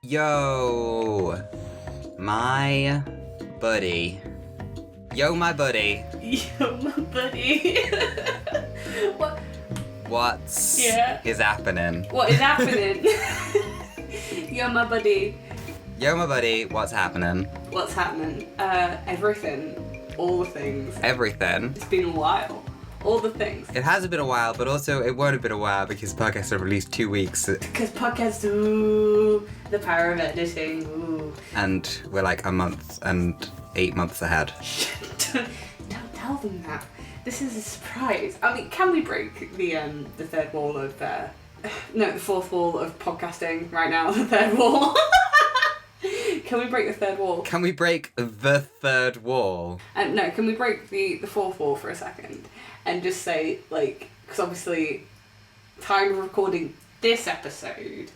Yo, my buddy. Yo, my buddy. Yo, my buddy. What? What's is happening? What is happening? Yo, my buddy. Yo, my buddy, what's happening? What's happening? Everything. All the things. Everything. It's been a while. All the things. It hasn't been a while, but also it won't have been a while because podcasts have released 2 weeks. Because podcasts, ooh, the power of editing, ooh. And we're like a month and 8 months ahead. Don't tell them that. This is a surprise. I mean, can we break the third wall of, no, the fourth wall of podcasting right now, the third wall. Can we break the third wall? Can we break the third wall? No, can we break the fourth wall for a second and just say, like, because obviously, time of recording this episode,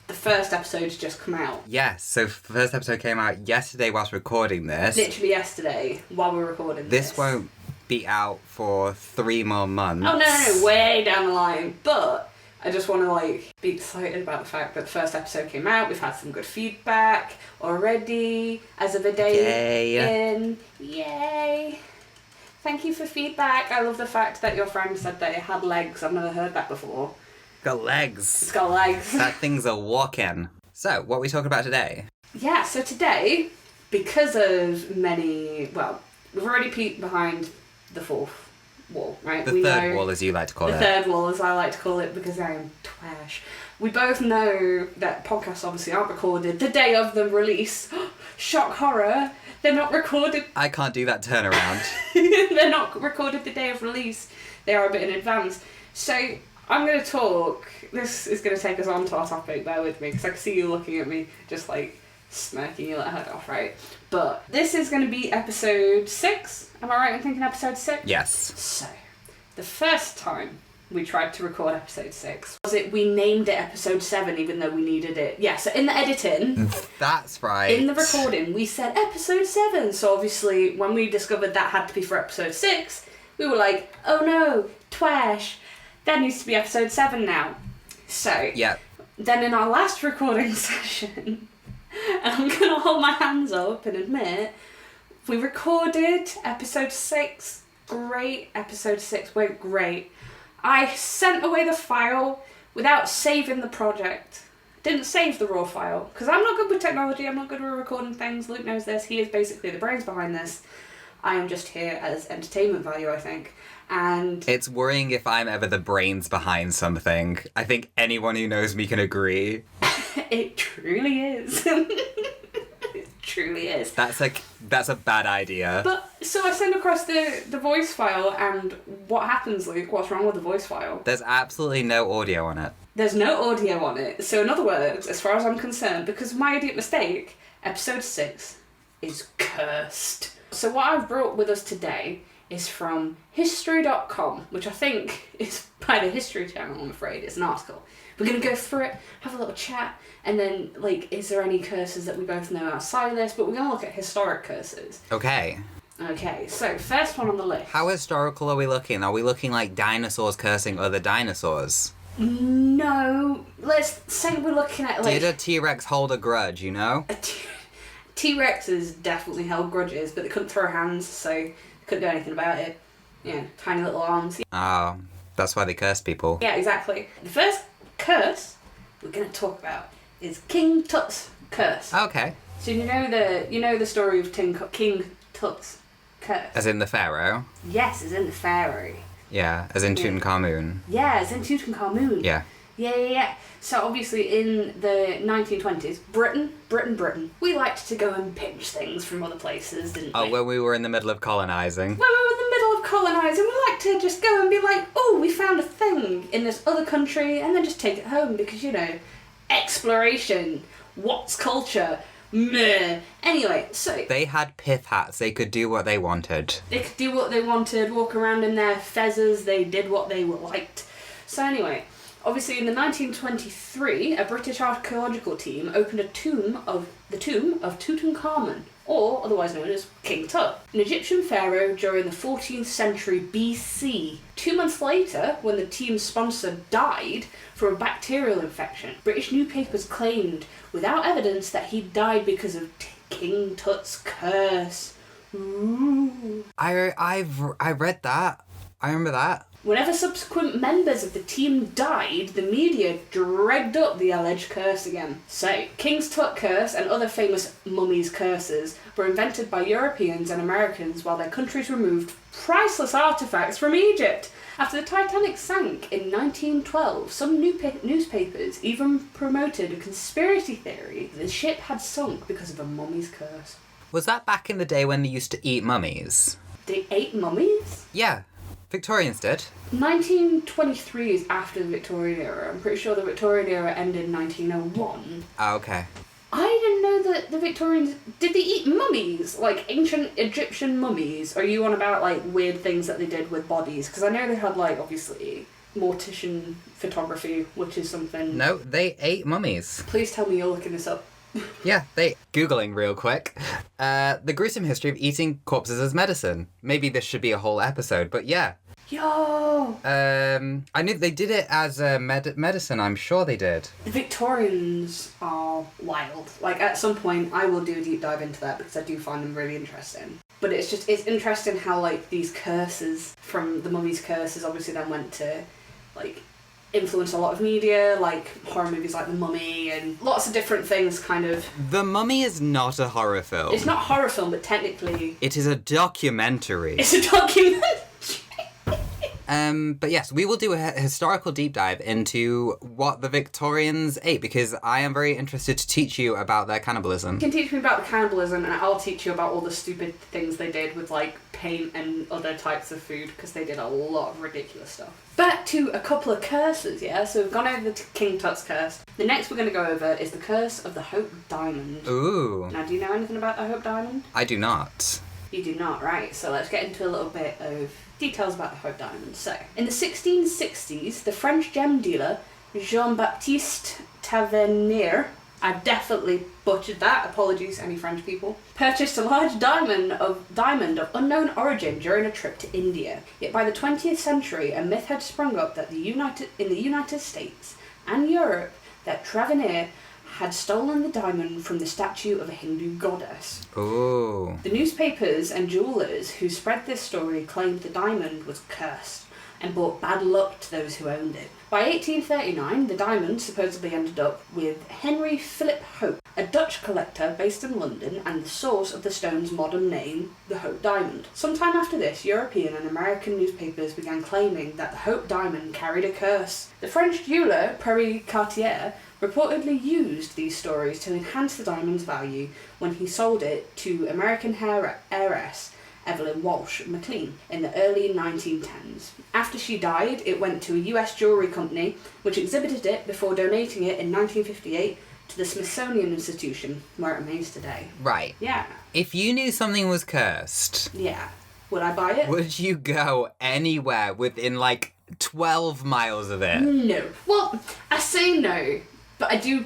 the first episode's just come out. Yes, so the first episode came out yesterday whilst recording this. Literally yesterday, while we're recording this. This won't be out for 3 more months. Oh, no, way down the line, but I just want to, like, be excited about the fact that the first episode came out. We've had some good feedback already as of a day in. Yay! Thank you for feedback. I love the fact that your friend said that it had legs. I've never heard that before. Got legs. It's got legs. That thing's a walking. So, what are we talking about today? Yeah, so today, because of many, well, we've already peeked behind the fourth wall, right? The third wall, as you like to call it. The third wall, as I like to call it, because I am trash. We both know that podcasts obviously aren't recorded the day of the release. Shock horror. They're not recorded. I can't do that turnaround. They're not recorded the day of release. They are a bit in advance. So I'm going to talk. This is going to take us on to our topic. Bear with me, because I can see you looking at me just like smirking your head off, right? But this is going to be episode 6. Am I right in thinking episode 6? Yes. So, the first time we tried to record episode 6 we named it episode 7 even though we needed it. Yeah, so in the editing, that's right. in the recording, we said episode 7. So obviously, when we discovered that had to be for episode 6, we were like, oh no, twash, that needs to be episode 7 now. So, yeah. Then in our last recording session, and I'm going to hold my hands up and admit, we recorded episode 6. Great. Episode 6 went great. I sent away the file without saving the project. Didn't save the raw file, because I'm not good with technology, I'm not good with recording things. Luke knows this. He is basically the brains behind this. I am just here as entertainment value, I think. And it's worrying if I'm ever the brains behind something. I think anyone who knows me can agree. It truly is. It truly is. That's a bad idea. But so I send across the voice file, and what happens, Luke? What's wrong with the voice file? There's absolutely no audio on it. There's no audio on it. So in other words, as far as I'm concerned, because of my idiot mistake, episode 6 is cursed. So what I've brought with us today is from history.com, which I think is by the History Channel, I'm afraid. It's an article. We're going to go through it, have a little chat, and then, like, is there any curses that we both know outside of this? But we're going to look at historic curses. Okay. Okay, so first one on the list. How historical are we looking? Are we looking like dinosaurs cursing other dinosaurs? No, let's say we're looking at, like... Did a T-Rex hold a grudge, you know? T-Rexes definitely held grudges, but they couldn't throw hands, so they couldn't do anything about it. Yeah, tiny little arms. Oh, that's why they curse people. Yeah, exactly. The first curse we're going to talk about is King Tut's curse. Okay. So you know the story of King Tut's curse? As in the pharaoh? Yes, as in the pharaoh. Yeah, as in Tutankhamun. Yeah, as in Tutankhamun. Yeah. Yeah. So obviously in the 1920s, Britain, we liked to go and pinch things from other places, didn't we? Oh, when we were in the middle of colonising. When we were in the middle of colonising, we liked to just go and be like, oh, we found a thing in this other country, and then just take it home because, you know, exploration, what's culture, meh. Anyway, so... They had pith hats, they could do what they wanted. They could do what they wanted, walk around in their fezzes, they did what they liked. So anyway... Obviously, in the 1923, a British archaeological team opened the tomb of Tutankhamun, or otherwise known as King Tut, an Egyptian pharaoh during the 14th century BC. 2 months later, when the team's sponsor died from a bacterial infection, British newspapers claimed, without evidence, that he died because of King Tut's curse. Ooh. I read that. I remember that. Whenever subsequent members of the team died, the media dragged up the alleged curse again. So, King's Tut curse and other famous mummies' curses were invented by Europeans and Americans while their countries removed priceless artefacts from Egypt. After the Titanic sank in 1912, some newspapers even promoted a conspiracy theory that the ship had sunk because of a mummy's curse. Was that back in the day when they used to eat mummies? They ate mummies? Yeah. Victorians did. 1923 is after the Victorian era. I'm pretty sure the Victorian era ended in 1901. Oh, okay. I didn't know that the Victorians... Did they eat mummies? Like, ancient Egyptian mummies? Or are you on about, like, weird things that they did with bodies? Because I know they had, like, obviously, mortician photography, which is something... No, they ate mummies. Please tell me you're looking this up. Yeah, Googling real quick. The gruesome history of eating corpses as medicine. Maybe this should be a whole episode, but yeah. Yo! I knew they did it as a medicine, I'm sure they did. The Victorians are wild. Like, at some point, I will do a deep dive into that because I do find them really interesting. But it's interesting how, like, these curses from the mummy's curses obviously then went to, like, influence a lot of media, like horror movies like The Mummy and lots of different things kind of. The Mummy is not a horror film. It's not a horror film, but technically... It is a documentary. It's a documentary! But yes, we will do a historical deep dive into what the Victorians ate, because I am very interested to teach you about their cannibalism. You can teach me about the cannibalism, and I'll teach you about all the stupid things they did with, like, paint and other types of food, because they did a lot of ridiculous stuff. Back to a couple of curses, yeah? So we've gone over to King Tut's curse. The next we're going to go over is the curse of the Hope Diamond. Ooh. Now, do you know anything about the Hope Diamond? I do not. You do not, right? So let's get into a little bit of details about the Hope Diamond. So, in the 1660s, the French gem dealer Jean-Baptiste Tavernier, I've definitely butchered that, apologies any French people, purchased a large diamond of unknown origin during a trip to India. Yet by the 20th century, a myth had sprung up that in the United States and Europe that Tavernier had stolen the diamond from the statue of a Hindu goddess. Ooh. The newspapers and jewellers who spread this story claimed the diamond was cursed and brought bad luck to those who owned it. By 1839, the diamond supposedly ended up with Henry Philip Hope, a Dutch collector based in London and the source of the stone's modern name, the Hope Diamond. Sometime after this, European and American newspapers began claiming that the Hope Diamond carried a curse. The French jeweller Pierre Cartier reportedly used these stories to enhance the diamond's value when he sold it to American heiress Evelyn Walsh McLean in the early 1910s. After she died, it went to a US jewellery company, which exhibited it before donating it in 1958 to the Smithsonian Institution, where it remains today. Right. Yeah. If you knew something was cursed... Yeah. Would I buy it? Would you go anywhere within, like, 12 miles of it? No. Well, I say no, but I do,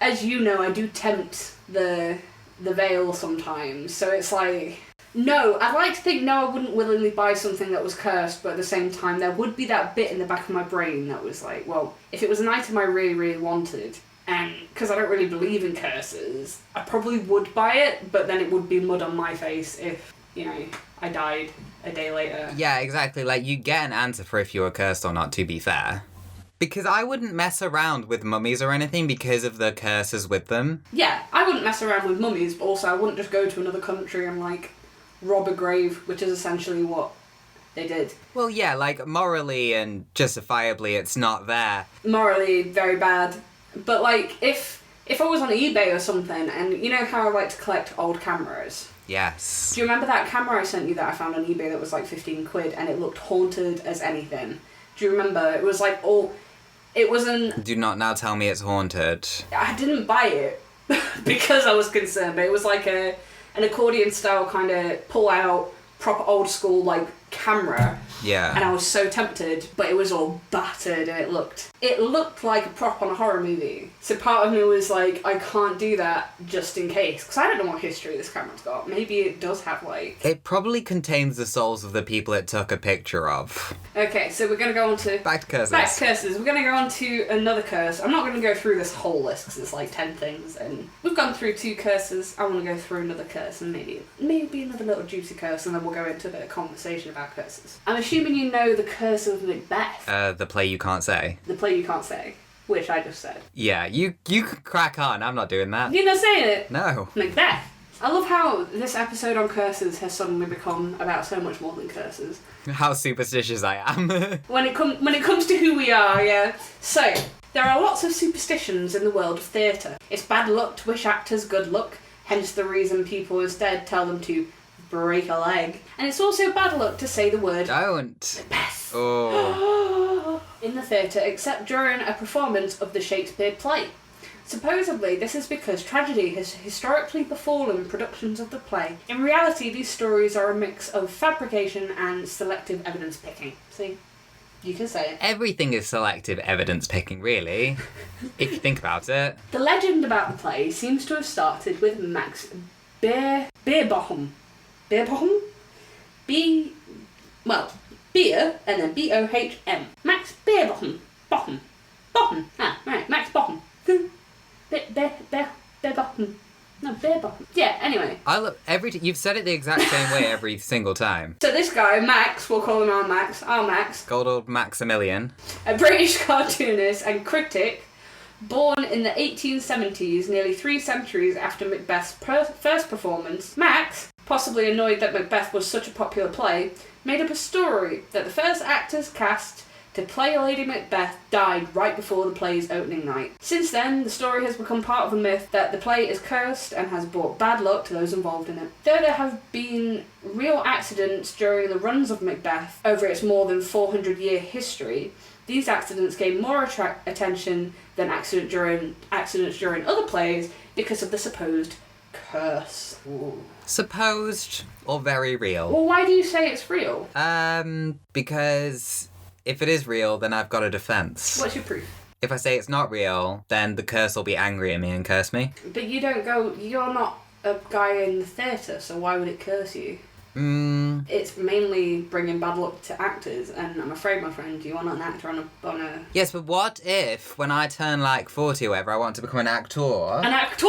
as you know, I do tempt the veil sometimes, so it's like... No, I'd like to think no, I wouldn't willingly buy something that was cursed, but at the same time there would be that bit in the back of my brain that was like, well, if it was an item I really, really wanted, and because I don't really believe in curses, I probably would buy it, but then it would be mud on my face if, you know, I died a day later. Yeah, exactly. Like, you get an answer for if you were cursed or not, to be fair. Because I wouldn't mess around with mummies or anything because of the curses with them. Yeah, I wouldn't mess around with mummies, but also I wouldn't just go to another country and, like, rob a grave, which is essentially what they did. Well, yeah, like, morally and justifiably, it's not there. Morally, very bad. But, like, if I was on eBay or something, and you know how I like to collect old cameras? Yes. Do you remember that camera I sent you that I found on eBay that was, like, 15 quid, and it looked haunted as anything? Do you remember? It was, like, all... It wasn't... Do not now tell me it's haunted. I didn't buy it because I was concerned, but it was, like, an accordion style kind of pull out proper old school, like, camera. Yeah. And I was so tempted, but it was all battered and it looked like a prop on a horror movie. So part of me was like, I can't do that just in case. Because I don't know what history this camera's got. Maybe it does have like... It probably contains the souls of the people it took a picture of. Okay, so we're going to go on to... Back to curses. Back to curses. We're going to go on to another curse. I'm not going to go through this whole list because it's like 10 things. And we've gone through 2 curses. I want to go through another curse and maybe another little juicy curse, and then we'll go into a bit of conversation about curses. I'm assuming you know the curse of Macbeth. The play you can't say. The play you can't say, which I just said. Yeah, you can crack on. I'm not doing that. You're not saying it? No. Macbeth. I love how this episode on curses has suddenly become about so much more than curses. How superstitious I am. When it comes to who we are, yeah. So, there are lots of superstitions in the world of theatre. It's bad luck to wish actors good luck, hence the reason people instead tell them to break a leg. And it's also bad luck to say the word Don't. Macbeth. Oh. In the theatre, except during a performance of the Shakespeare play. Supposedly, this is because tragedy has historically befallen productions of the play. In reality, these stories are a mix of fabrication and selective evidence picking. See? You can say it. Everything is selective evidence picking, really, if you think about it. The legend about the play seems to have started with Max Beerbohm. Beerbohm? Beer, and then Bohm. Max Beerbohm. Bohm. Ah, right, Max Bohm. Beerbohm. No, Beerbohm. Yeah, anyway. You've said it the exact same way every single time. So this guy, Max, we'll call him our Max. Good old Maximilian. A British cartoonist and critic, born in the 1870s, nearly 3 centuries after Macbeth's first performance, Max, possibly annoyed that Macbeth was such a popular play, made up a story that the first actors cast to play Lady Macbeth died right before the play's opening night. Since then, the story has become part of a myth that the play is cursed and has brought bad luck to those involved in it. Though there have been real accidents during the runs of Macbeth over its more than 400-year history, these accidents gain more attention than accidents during other plays because of the supposed curse. Ooh. Supposed or very real? Well, why do you say it's real? Because if it is real, then I've got a defense. What's your proof? If I say it's not real, then the curse will be angry at me and curse me. But you're not a guy in the theatre, so why would it curse you? It's mainly bringing bad luck to actors, and I'm afraid, my friend, you are not an actor on a... Yes, but what if, when I turn, 40 or whatever, I want to become an actor? An actor?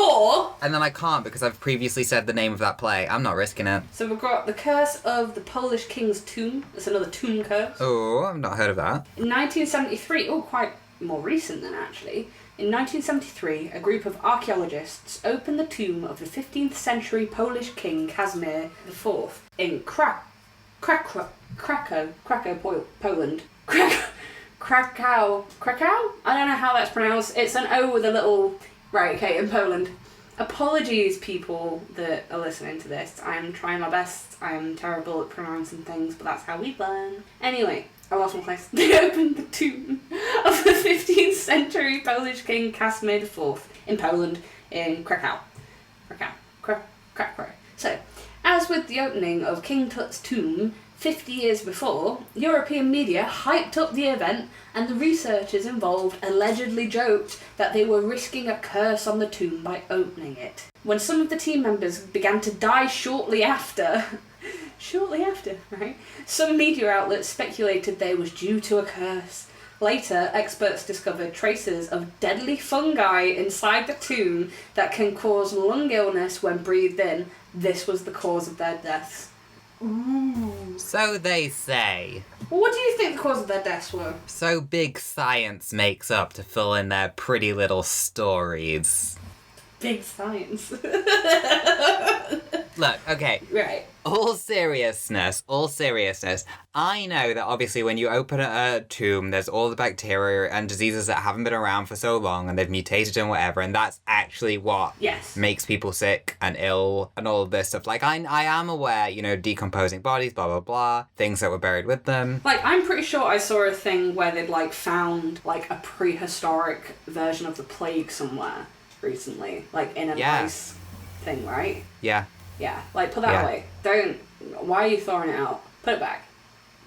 And then I can't because I've previously said the name of that play. I'm not risking it. So we've got the curse of the Polish king's tomb. It's another tomb curse. Oh, I've not heard of that. In 1973, quite more recent than actually, in 1973, a group of archaeologists opened the tomb of the 15th century Polish king Casimir IV in Krakow, Poland. Krakow? I don't know how that's pronounced. It's an O with a little... Right, okay, in Poland. Apologies, people that are listening to this. I'm trying my best. I'm terrible at pronouncing things, but that's how we learn. Anyway, I lost my place. They opened the tomb of the 15th century Polish king Casimir IV in Poland, in Krakow. Krakow. So, as with the opening of King Tut's tomb 50 years before, European media hyped up the event, and the researchers involved allegedly joked that they were risking a curse on the tomb by opening it. When some of the team members began to die shortly after, right? Some media outlets speculated they was due to a curse. Later, experts discovered traces of deadly fungi inside the tomb that can cause lung illness when breathed in. This was the cause of their deaths. Ooh. So they say. Well, what do you think the cause of their deaths were? So big science makes up to fill in their pretty little stories. Big science. Look, okay. Right. All seriousness, I know that obviously when you open a tomb, there's all the bacteria and diseases that haven't been around for so long and they've mutated and whatever, and that's actually what makes people sick and ill and all of this stuff. I am aware, decomposing bodies, blah, blah, blah, things that were buried with them. I'm pretty sure I saw a thing where they'd, found, a prehistoric version of the plague somewhere recently, in an ice thing, right? Yeah. Yeah, put that away. Why are you throwing it out? Put it back.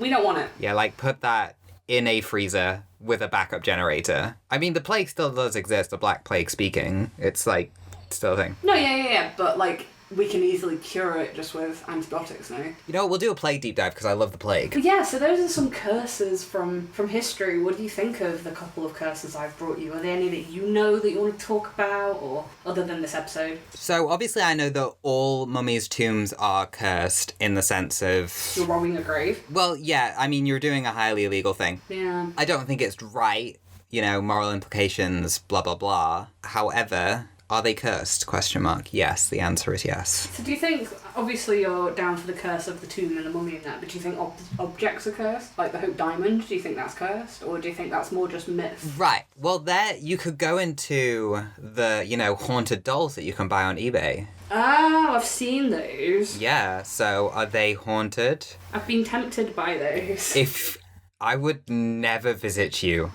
We don't want it. Yeah, like, put that in a freezer with a backup generator. I mean, the plague still does exist, the Black Plague speaking. It's, like, still a thing. No, yeah. But, like, we can easily cure it just with antibiotics now. You know what, we'll do a plague deep dive because I love the plague. But yeah, so those are some curses from history. What do you think of the couple of curses I've brought you? Are there any that you know that you want to talk about, or other than this episode? So, obviously I know that all mummies' tombs are cursed in the sense of... You're robbing a grave? Well, yeah, I mean, you're doing a highly illegal thing. Yeah. I don't think it's right, you know, moral implications, blah, blah, blah. However... Are they cursed? Question mark. Yes, the answer is yes. So do you think, obviously you're down for the curse of the tomb and the mummy and that, but do you think objects are cursed? Like the Hope Diamond, do you think that's cursed? Or do you think that's more just myth? Right. Well, there, you could go into the, you know, haunted dolls that you can buy on eBay. Oh, I've seen those. Yeah, so are they haunted? I've been tempted by those. If I would never visit you.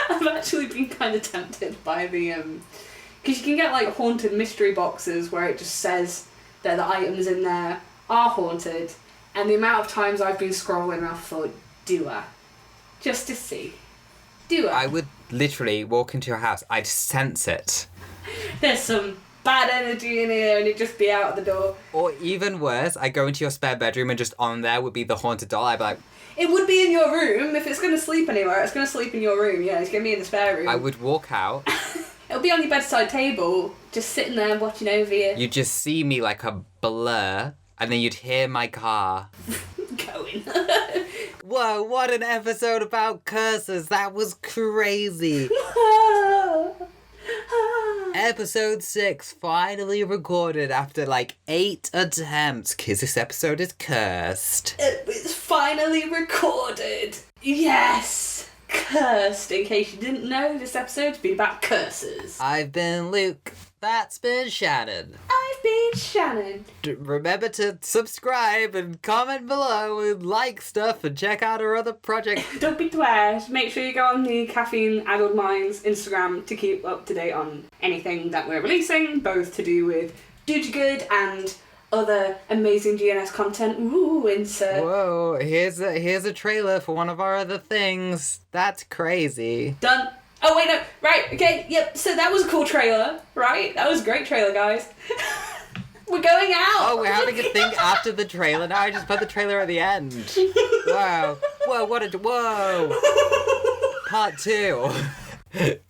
I've actually been kind of tempted by the, because you can get like haunted mystery boxes where it just says that the items in there are haunted, and the amount of times I've been scrolling, I've thought, do I? Just to see. Do I? I would literally walk into your house, I'd sense it. There's some bad energy in here, and it'd just be out the door. Or even worse, I go into your spare bedroom and just on there would be the haunted doll. I'd be like... It would be in your room. If it's going to sleep anywhere, it's going to sleep in your room. Yeah, it's going to be in the spare room. I would walk out. It'll be on your bedside table, just sitting there watching over you. You'd just see me like a blur, and then you'd hear my car. Going. Whoa, what an episode about curses. That was crazy. Episode 6 finally recorded after like 8 attempts, because this episode is cursed. It was finally recorded. Yes! Cursed. In case you didn't know, this episode's been about curses. I've been Luke. That's been Shannon. I've been Shannon. Remember to subscribe and comment below and like stuff and check out our other projects. Don't be twash. Make sure you go on the Caffeine Addled Minds Instagram to keep up to date on anything that we're releasing, both to do with Dude Good and other amazing GNS content. Ooh, insert. Whoa, here's a trailer for one of our other things. That's crazy. Done. Oh, wait, no. Right, okay, yep. So that was a cool trailer, right? That was a great trailer, guys. We're going out. Oh, we're having a thing after the trailer. Now I just put the trailer at the end. Wow. Whoa, whoa. Part 2.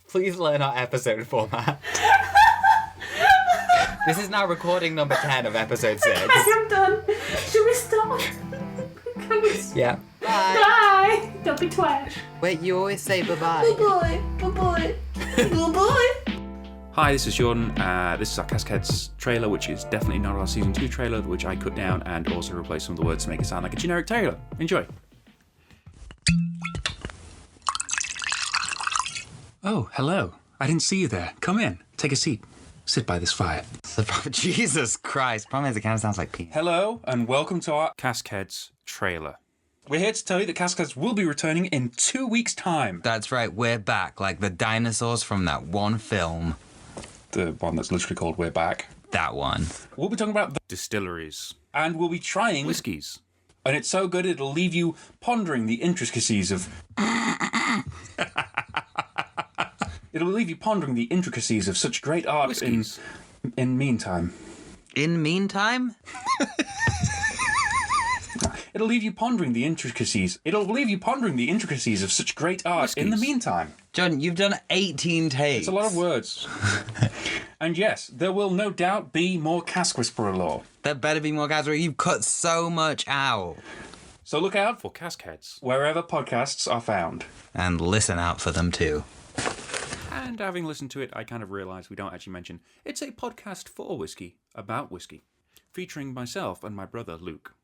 Please learn our episode format. This is now recording number 10 of episode 6. Okay, I'm done. Should we stop? Can we stop? Yeah. Bye. Bye. Don't be twash. Wait, you always say bye-bye. Bye-bye. Bye-bye. Hi, this is Jordan. This is our Cascades trailer, which is definitely not our Season 2 trailer, which I cut down and also replaced some of the words to make it sound like a generic trailer. Enjoy. Oh, hello. I didn't see you there. Come in. Take a seat. Sit by this fire. Jesus Christ. Problem is, it kind of sounds like pee. Hello, and welcome to our Cascades trailer. We're here to tell you that Cascades will be returning in 2 weeks' time. That's right, we're back, like the dinosaurs from that one film. The one that's literally called We're Back. That one. We'll be talking about the distilleries. And we'll be trying whiskies. And it's so good it'll leave you pondering the intricacies of... It'll leave you pondering the intricacies of such great art whiskies. In meantime. In meantime? It'll leave you pondering the intricacies. It'll leave you pondering the intricacies of such great art whiskies. In the meantime. John, you've done 18 takes. It's a lot of words. And yes, there will no doubt be more Cask Whisperer lore. There better be more Cask Whisperer. You've cut so much out. So look out for Cascades wherever podcasts are found. And listen out for them too. And having listened to it, I kind of realised we don't actually mention it's a podcast for whiskey, about whiskey, featuring myself and my brother Luke.